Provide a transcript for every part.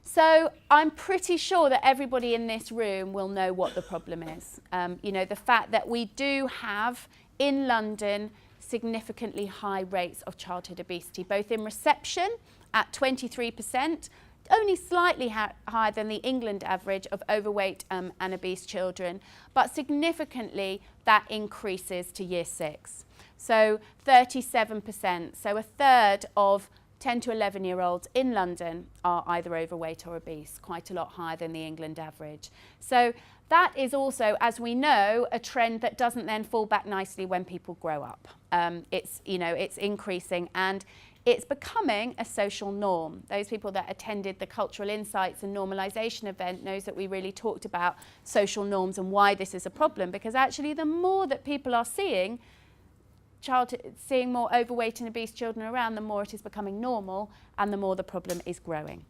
So I'm pretty sure that everybody in this room will know what the problem is. You know, the fact that we do have in London significantly high rates of childhood obesity, both in reception at 23%, only slightly higher than the England average of overweight and obese children, but significantly that increases to year 6. So 37%, so a third of 10 to 11-year-olds in London are either overweight or obese, quite a lot higher than the England average. So that is also, as we know, a trend that doesn't then fall back nicely when people grow up. It's increasing and it's becoming a social norm. Those people that attended the Cultural Insights and Normalisation event knows that we really talked about social norms and why this is a problem, because actually the more that people are seeing more overweight and obese children around, the more it is becoming normal and the more the problem is growing.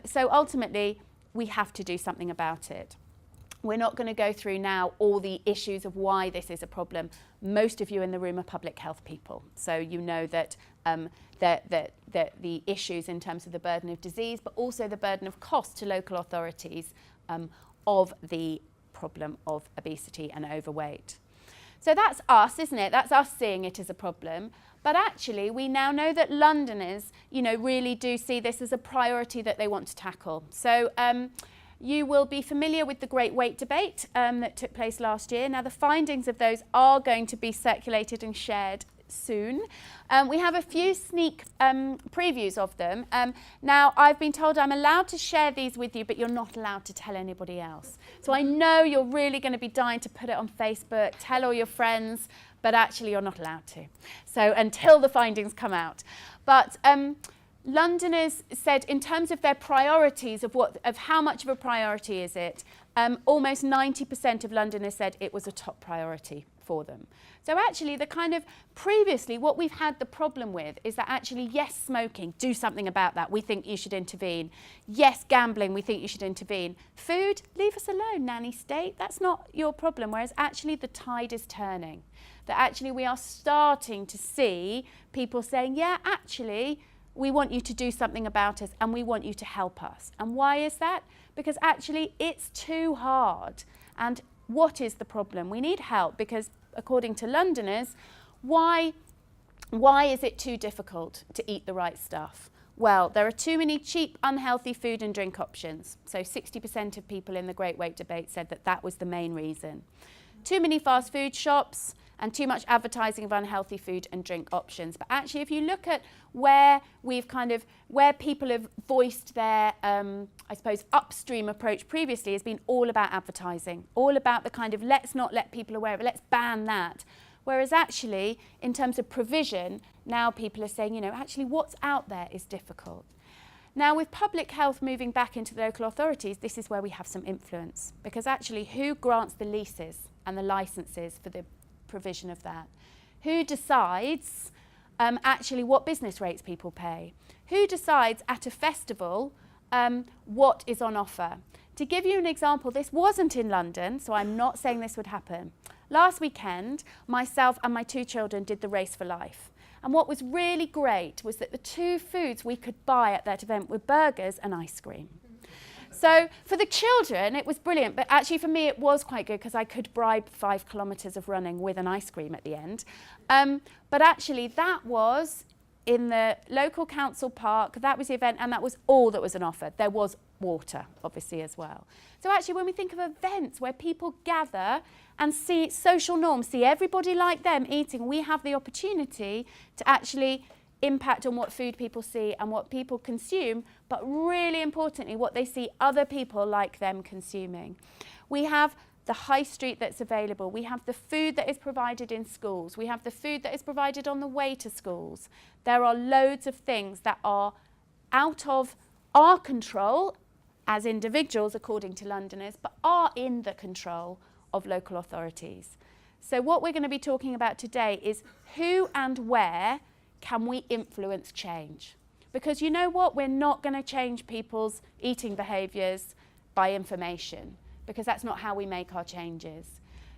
So ultimately, we have to do something about it. We're not going to go through now all the issues of why this is a problem. Most of you in the room are public health people, so you know that the issues in terms of the burden of disease, but also the burden of cost to local authorities of the problem of obesity and overweight. So that's us, isn't it? That's us seeing it as a problem. But actually, we now know that Londoners, you know, really do see this as a priority that they want to tackle. So you will be familiar with the Great Weight Debate that took place last year. Now, the findings of those are going to be circulated and shared soon. We have a few sneak previews of them. Now, I've been told I'm allowed to share these with you, but you're not allowed to tell anybody else. So I know you're really going to be dying to put it on Facebook, tell all your friends, but actually you're not allowed to. So until the findings come out. But Londoners said in terms of their priorities of how much of a priority is it, almost 90% of Londoners said it was a top priority for them. So actually the kind of previously what we've had the problem with is that actually yes, smoking, do something about that, we think you should intervene. Yes, gambling, we think you should intervene. Food, leave us alone, nanny state, that's not your problem. Whereas actually the tide is turning. That actually we are starting to see people saying, yeah, actually we want you to do something about us and we want you to help us. And why is that? Because actually it's too hard. And what is the problem? We need help because according to Londoners, why is it too difficult to eat the right stuff? Well, there are too many cheap, unhealthy food and drink options. So 60% of people in the Great Weight Debate said that that was the main reason. Too many fast food shops and too much advertising of unhealthy food and drink options. But actually, if you look at where people have voiced their, I suppose, upstream approach previously has been all about advertising, all about the kind of let's not let people aware of it, let's ban that. Whereas actually, in terms of provision, now people are saying, you know, actually what's out there is difficult. Now, with public health moving back into the local authorities, this is where we have some influence. Because actually, who grants the leases and the licenses for the provision of that? Who decides actually what business rates people pay? Who decides at a festival what is on offer? To give you an example, this wasn't in London, so I'm not saying this would happen. Last weekend, myself and my 2 children did the Race for Life. And what was really great was that the 2 foods we could buy at that event were burgers and ice cream. So for the children, it was brilliant, but actually for me it was quite good because I could bribe 5 kilometres of running with an ice cream at the end. But actually that was in the local council park, that was the event, and that was all that was on offer. There was water, obviously, as well. So actually when we think of events where people gather and see social norms, see everybody like them eating, we have the opportunity to actually impact on what food people see and what people consume, but really importantly, what they see other people like them consuming. We have the high street that's available. We have the food that is provided in schools. We have the food that is provided on the way to schools. There are loads of things that are out of our control as individuals, according to Londoners, but are in the control of local authorities. So what we're going to be talking about today is who and where can we influence change? Because you know what? We're not going to change people's eating behaviours by information, because that's not how we make our changes.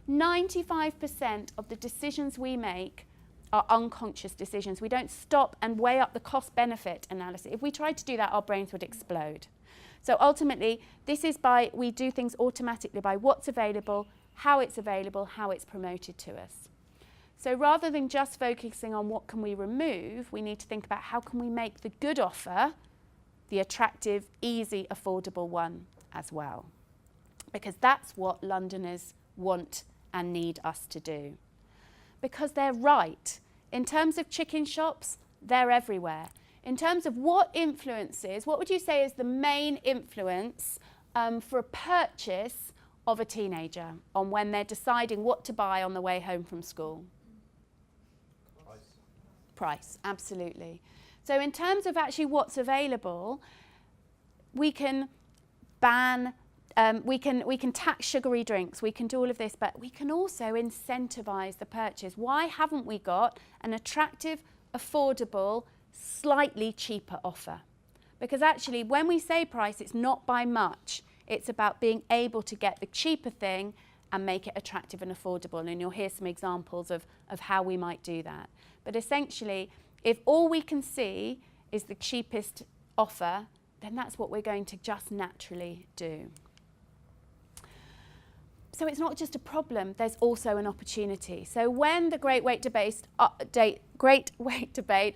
95% of the decisions we make are unconscious decisions. We don't stop and weigh up the cost-benefit analysis. If we tried to do that, our brains would explode. So ultimately, this is we do things automatically by what's available, how it's promoted to us. So rather than just focusing on what can we remove, we need to think about how can we make the good offer the attractive, easy, affordable one as well. Because that's what Londoners want and need us to do. Because they're right. In terms of chicken shops, they're everywhere. In terms of what would you say is the main influence for a purchase of a teenager on when they're deciding what to buy on the way home from school? Price, absolutely. So in terms of actually what's available, we can ban, we can tax sugary drinks, we can do all of this, but we can also incentivise the purchase. Why haven't we got an attractive, affordable, slightly cheaper offer? Because actually when we say price, it's not by much. It's about being able to get the cheaper thing and make it attractive and affordable. And you'll hear some examples of how we might do that. But essentially, if all we can see is the cheapest offer, then that's what we're going to just naturally do. So it's not just a problem, there's also an opportunity. So when the Great Weight Debate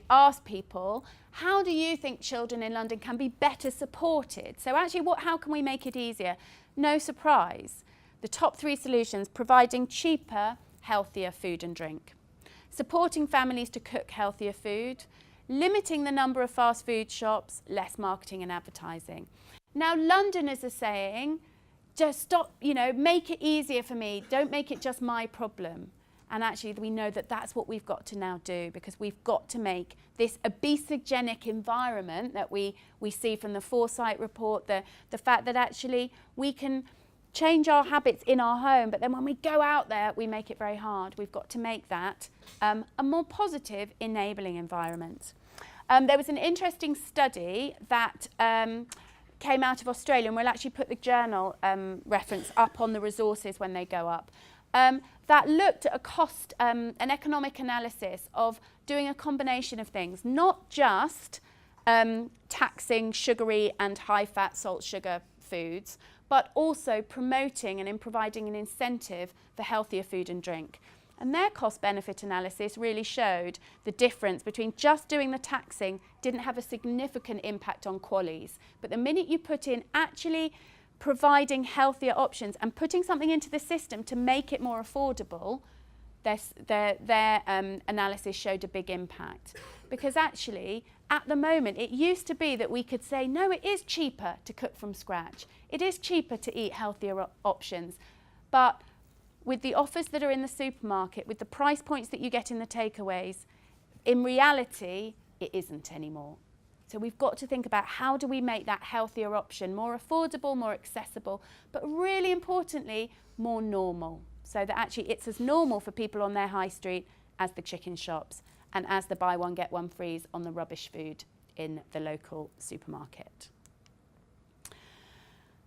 asked people, how do you think children in London can be better supported? So actually, how can we make it easier? No surprise. The top 3 solutions: providing cheaper, healthier food and drink, supporting families to cook healthier food, limiting the number of fast food shops, less marketing and advertising. Now, Londoners are saying, just stop, make it easier for me, don't make it just my problem. And actually, we know that that's what we've got to now do, because we've got to make this obesogenic environment that we see from the Foresight report, the fact that actually we can change our habits in our home, but then when we go out there, we make it very hard. We've got to make that a more positive, enabling environment. There was an interesting study that came out of Australia, and we'll actually put the journal reference up on the resources when they go up, that looked at a cost, an economic analysis of doing a combination of things, not just taxing sugary and high-fat salt sugar foods, but also promoting and providing an incentive for healthier food and drink. And their cost-benefit analysis really showed the difference between just doing the taxing didn't have a significant impact on QALYs. But the minute you put in actually providing healthier options and putting something into the system to make it more affordable, their analysis showed a big impact. Because actually, at the moment, it used to be that we could say, no, it is cheaper to cook from scratch. It is cheaper to eat healthier options. But with the offers that are in the supermarket, with the price points that you get in the takeaways, in reality, it isn't anymore. So we've got to think about how do we make that healthier option more affordable, more accessible, but really importantly, more normal. So that actually it's as normal for people on their high street as the chicken shops and as the buy one, get one frees on the rubbish food in the local supermarket.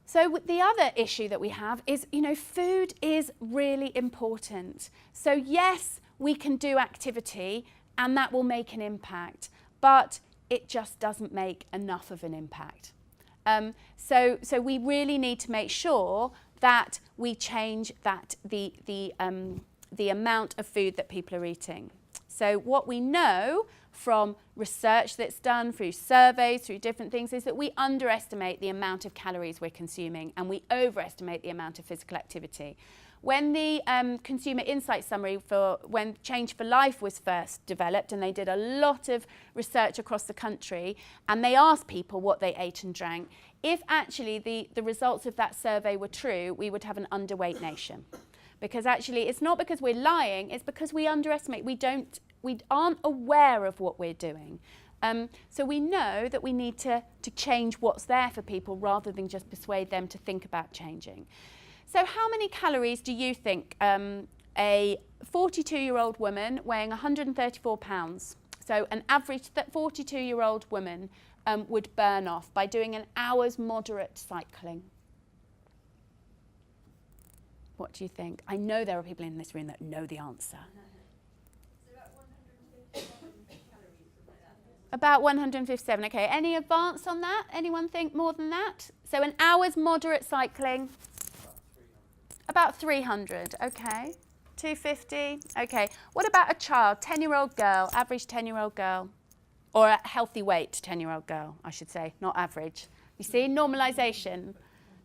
So the other issue that we have is, food is really important. So yes, we can do activity and that will make an impact, but it just doesn't make enough of an impact. So we really need to make sure that we change the amount of food that people are eating. So what we know from research that's done, through surveys, through different things, is that we underestimate the amount of calories we're consuming and we overestimate the amount of physical activity. When the Consumer Insight Summary when Change for Life was first developed, and they did a lot of research across the country, and they asked people what they ate and drank, if actually the results of that survey were true, we would have an underweight nation. Because actually it's not because we're lying, it's because we underestimate, we aren't aware of what we're doing. So we know that we need to change what's there for people rather than just persuade them to think about changing. So how many calories do you think a 42-year-old woman weighing 134 pounds, so an average 42-year-old woman would burn off by doing an hour's moderate cycling? What do you think? I know there are people in this room that know the answer. About 157, okay. Any advance on that? Anyone think more than that? So an hour's moderate cycling, about 300, okay. 250, okay. What about a child, 10-year-old girl, average 10-year-old girl, or a healthy weight 10-year-old girl, I should say, not average. You see, normalisation,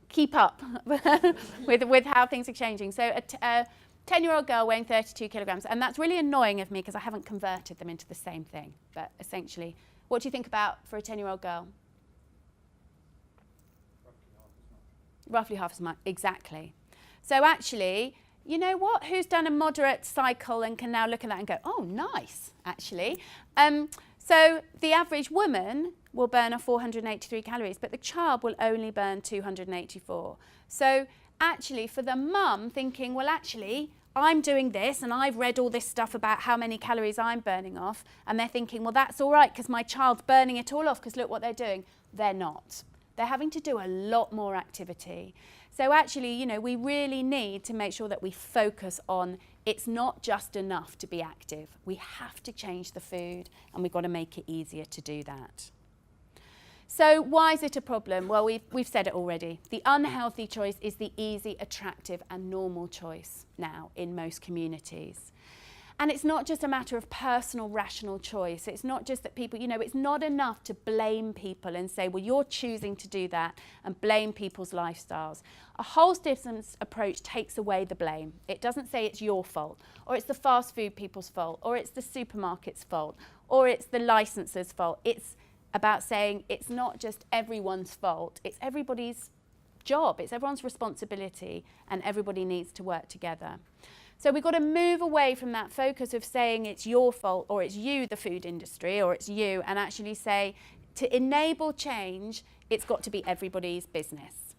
keep up with how things are changing. So a 10-year-old girl weighing 32 kilograms, and that's really annoying of me because I haven't converted them into the same thing. But essentially, what do you think about for a 10-year-old girl? Roughly half as much, exactly. So actually, you know what? Who's done a moderate cycle and can now look at that and go, oh, nice, actually. So the average woman will burn 483 calories, but the child will only burn 284. So actually, for the mum thinking, well, actually, I'm doing this and I've read all this stuff about how many calories I'm burning off, and they're thinking, well, that's all right because my child's burning it all off because look what they're doing. They're not. They're having to do a lot more activity. So actually, you know, we really need to make sure that we focus on it's not just enough to be active. We have to change the food and we've got to make it easier to do that. So why is it a problem? Well, we've said it already. The unhealthy choice is the easy, attractive and normal choice now in most communities. And it's not just a matter of personal, rational choice. It's not just that people, you know, it's not enough to blame people and say, well, you're choosing to do that and blame people's lifestyles. A whole systems approach takes away the blame. It doesn't say it's your fault, or it's the fast food people's fault, or it's the supermarket's fault, or it's the licensor's fault. It's about saying it's not just everyone's fault, it's everybody's job, it's everyone's responsibility, and everybody needs to work together. So we've got to move away from that focus of saying it's your fault or it's you, the food industry, or it's you, and actually say to enable change, it's got to be everybody's business.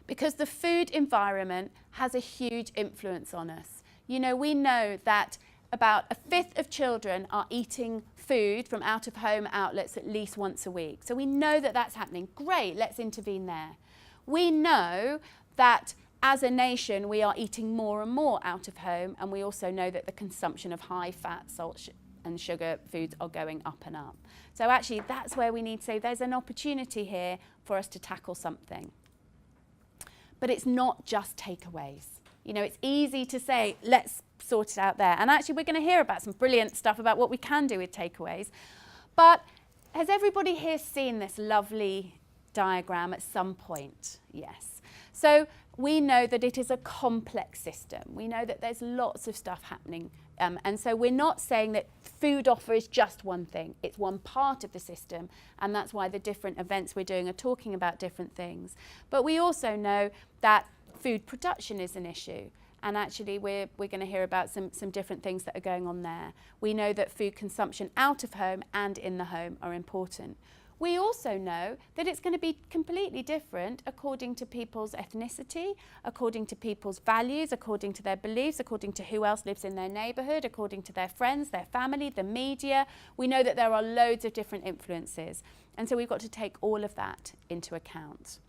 Because the food environment has a huge influence on us. You know, we know that about a fifth of children are eating food from out-of-home outlets at least once a week. So we know that that's happening. Great, let's intervene there. We know that as a nation, we are eating more and more out of home, and we also know that the consumption of high fat, salt and sugar foods are going up and up. So actually, that's where we need to say there's an opportunity here for us to tackle something. But it's not just takeaways. You know, it's easy to say, let's sort it out there. And actually, we're going to hear about some brilliant stuff about what we can do with takeaways. But has everybody here seen this lovely diagram at some point? Yes. So we know that it is a complex system. We know that there's lots of stuff happening. And so we're not saying that food offer is just one thing. It's one part of the system. And that's why the different events we're doing are talking about different things. But we also know that food production is an issue. And actually, we're going to hear about some different things that are going on there. We know that food consumption out of home and in the home are important. We also know that it's going to be completely different according to people's ethnicity, according to people's values, according to their beliefs, according to who else lives in their neighbourhood, according to their friends, their family, the media. We know that there are loads of different influences. And so we've got to take all of that into account.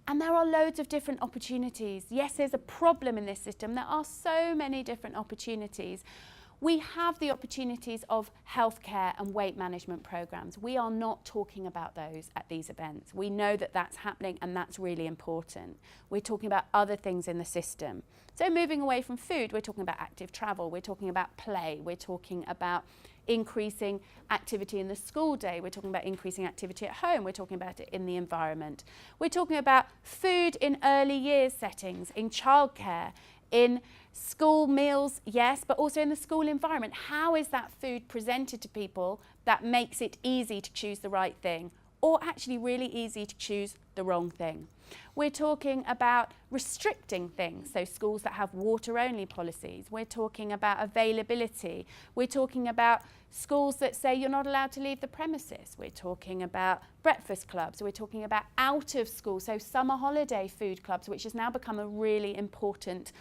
And there are loads of different opportunities. Yes, there's a problem in this system. There are so many different opportunities. We have the opportunities of healthcare and weight management programs. We are not talking about those at these events. We know that that's happening and that's really important. We're talking about other things in the system. So moving away from food, we're talking about active travel, we're talking about play, we're talking about increasing activity in the school day, we're talking about increasing activity at home, we're talking about it in the environment. We're talking about food in early years settings, in childcare, in school meals, yes, but also in the school environment. How is that food presented to people that makes it easy to choose the right thing, or actually really easy to choose the wrong thing? We're talking about restricting things, so schools that have water-only policies. We're talking about availability. We're talking about schools that say you're not allowed to leave the premises. We're talking about breakfast clubs. We're talking about out of school, so summer holiday food clubs, which has now become a really important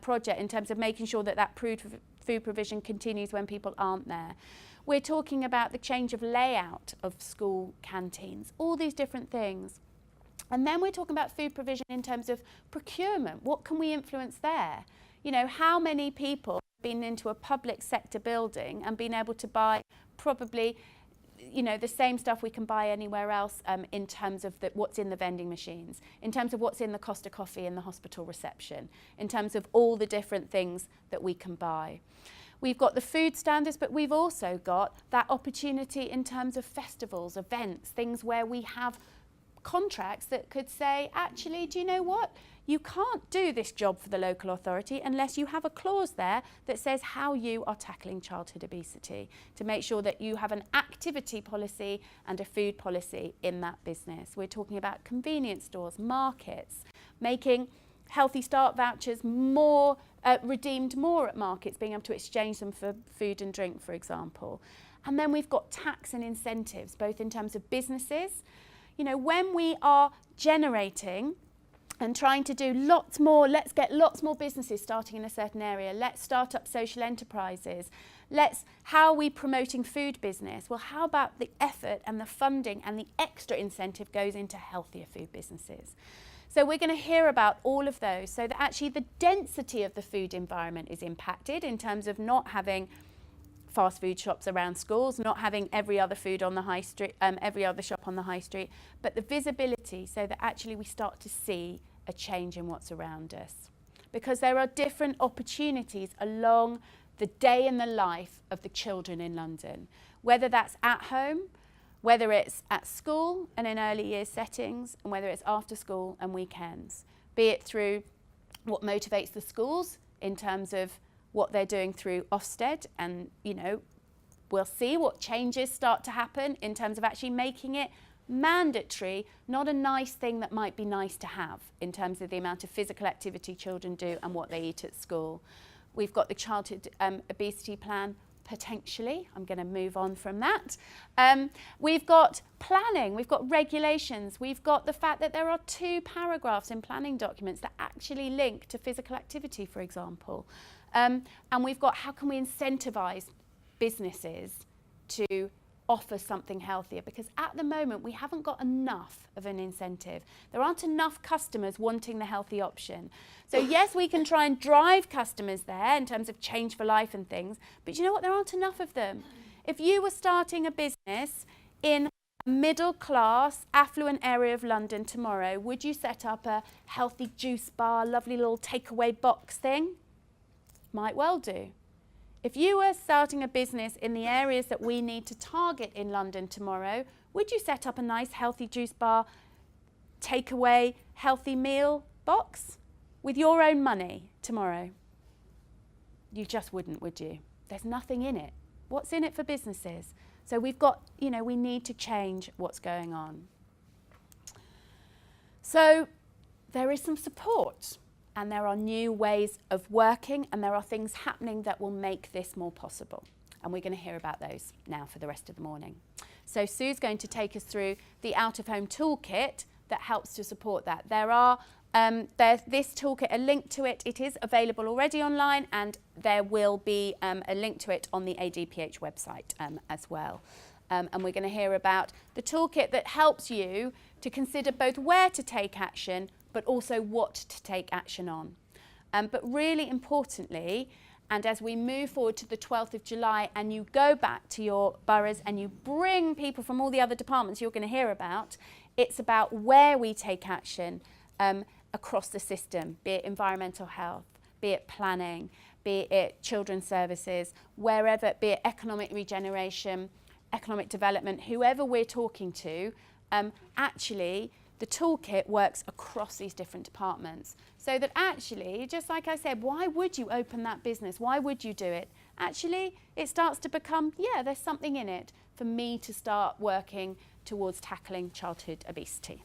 project in terms of making sure that that food provision continues when people aren't there. We're talking about the change of layout of school canteens, all these different things. And then we're talking about food provision in terms of procurement. What can we influence there? You know, how many people have been into a public sector building and been able to buy probably you know, the same stuff we can buy anywhere else in terms of what's in the vending machines, in terms of what's in the Costa coffee in the hospital reception, in terms of all the different things that we can buy. We've got the food standards, but we've also got that opportunity in terms of festivals, events, things where we have contracts that could say, actually, do you know what? You can't do this job for the local authority unless you have a clause there that says how you are tackling childhood obesity, to make sure that you have an activity policy and a food policy in that business. We're talking about convenience stores, markets, making Healthy Start vouchers more redeemed more at markets, being able to exchange them for food and drink, for example. And then we've got tax and incentives, both in terms of businesses. You know, when we are generating and trying to do lots more, let's get lots more businesses starting in a certain area, let's start up social enterprises, how are we promoting food business? Well, how about the effort and the funding and the extra incentive goes into healthier food businesses? So we're going to hear about all of those, so that actually the density of the food environment is impacted in terms of not having fast food shops around schools, not having every other food on the high street, every other shop on the high street, but the visibility, so that actually we start to see a change in what's around us. Because there are different opportunities along the day in the life of the children in London, whether that's at home, whether it's at school and in early years settings, and whether it's after school and weekends, be it through what motivates the schools in terms of what they're doing through Ofsted, and you know, we'll see what changes start to happen in terms of actually making it mandatory, not a nice thing that might be nice to have in terms of the amount of physical activity children do and what they eat at school. We've got the childhood obesity plan, potentially. I'm going to move on from that. We've got planning, we've got regulations, we've got the fact that there are 2 paragraphs in planning documents that actually link to physical activity, for example. And we've got how can we incentivise businesses to offer something healthier, because at the moment we haven't got enough of an incentive. There aren't enough customers wanting the healthy option. So yes, we can try and drive customers there in terms of change for life and things, but you know what, there aren't enough of them. If you were starting a business in a middle class, affluent area of London tomorrow, would you set up a healthy juice bar, lovely little takeaway box thing? Might well do. If you were starting a business in the areas that we need to target in London tomorrow, would you set up a nice healthy juice bar, takeaway, healthy meal box with your own money tomorrow? You just wouldn't, would you? There's nothing in it. What's in it for businesses? So we've got, you know, we need to change what's going on. So there is some support. And there are new ways of working, and there are things happening that will make this more possible. And we're going to hear about those now for the rest of the morning. So Sue's going to take us through the out-of-home toolkit that helps to support that. There's this toolkit, a link to it. It is available already online, and there will be a link to it on the ADPH website as well. And we're going to hear about the toolkit that helps you to consider both where to take action, but also what to take action on. But really importantly, and as we move forward to the 12th of July and you go back to your boroughs and you bring people from all the other departments you're going to hear about, it's about where we take action across the system, be it environmental health, be it planning, be it children's services, wherever, be it economic regeneration, economic development, whoever we're talking to, actually the toolkit works across these different departments. So that actually, just like I said, why would you open that business? Why would you do it? Actually, it starts to become, yeah, there's something in it for me to start working towards tackling childhood obesity.